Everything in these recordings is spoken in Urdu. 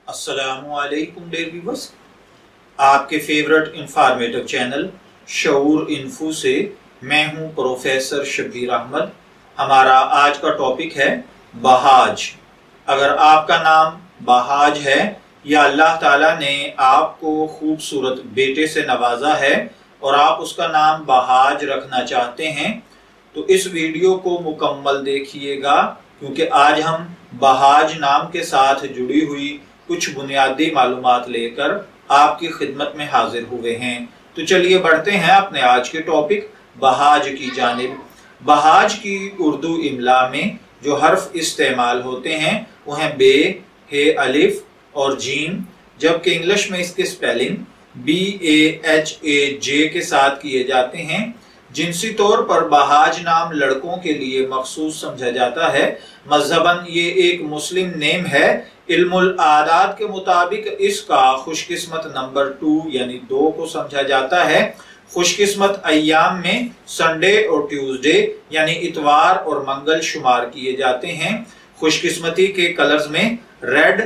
السلام علیکم ڈیئر ویورز، آپ کے فیورٹ انفارمیٹو چینل شعور انفو سے میں ہوں پروفیسر شبیر احمد۔ ہمارا آج کا ٹاپک ہے بہاج۔ اگر آپ کا نام بہاج ہے یا اللہ تعالیٰ نے آپ کو خوبصورت بیٹے سے نوازا ہے اور آپ اس کا نام بہاج رکھنا چاہتے ہیں تو اس ویڈیو کو مکمل دیکھیے گا، کیونکہ آج ہم بہاج نام کے ساتھ جڑی ہوئی کچھ بنیادی معلومات لے کر آپ کی خدمت میں حاضر ہوئے ہیں۔ تو چلیے بڑھتے ہیں اپنے آج کے ٹاپک بہاج کی جانب۔ بہاج کی اردو املا میں جو حرف استعمال ہوتے ہیں وہ ہیں بے، ہے، الف اور جیم، جبکہ انگلش میں اس کے سپیلنگ BAHAJ کے ساتھ کیے جاتے ہیں۔ جنسی طور پر بہاج نام لڑکوں کے لیے مخصوص سمجھا جاتا ہے۔ مذہباً یہ ایک مسلم نیم ہے۔ علم العادات کے مطابق اس کا خوش قسمت نمبر 2 یعنی 2 کو سمجھا جاتا ہے۔ خوش قسمت ایام میں سنڈے اور ٹیوزڈے یعنی اتوار اور منگل شمار کیے جاتے ہیں۔ خوش قسمتی کے کلرز میں ریڈ،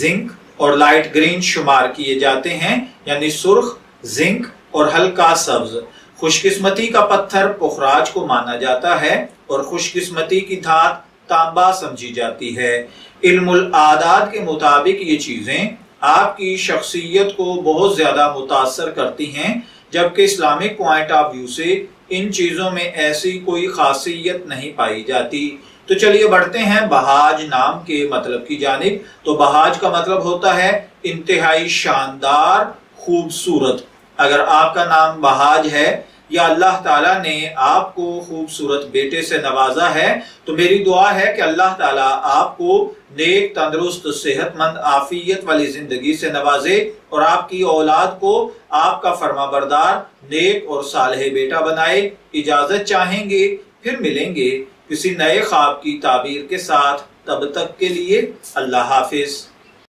زنک اور لائٹ گرین شمار کیے جاتے ہیں، یعنی سرخ، زنک اور ہلکا سبز۔ خوش قسمتی کا پتھر پخراج کو مانا جاتا ہے اور خوش قسمتی کی دھات تانبا سمجھی جاتی ہے۔ علم العادات کے مطابق یہ چیزیں آپ کی شخصیت کو بہت زیادہ متاثر کرتی ہیں، جبکہ اسلامک پوائنٹ آف ویو سے ان چیزوں میں ایسی کوئی خاصیت نہیں پائی جاتی۔ تو چلیے بڑھتے ہیں بہاج نام کے مطلب کی جانب۔ تو بہاج کا مطلب ہوتا ہے انتہائی شاندار، خوبصورت۔ اگر آپ کا نام بہاج ہے یا اللہ تعالیٰ نے آپ کو خوبصورت بیٹے سے نوازا ہے تو میری دعا ہے کہ اللہ تعالیٰ آپ کو نیک، تندرست، صحت مند، عافیت والی زندگی سے نوازے اور آپ کی اولاد کو آپ کا فرما بردار، نیک اور صالح بیٹا بنائے۔ اجازت چاہیں گے، پھر ملیں گے کسی نئے خواب کی تعبیر کے ساتھ۔ تب تک کے لیے اللہ حافظ۔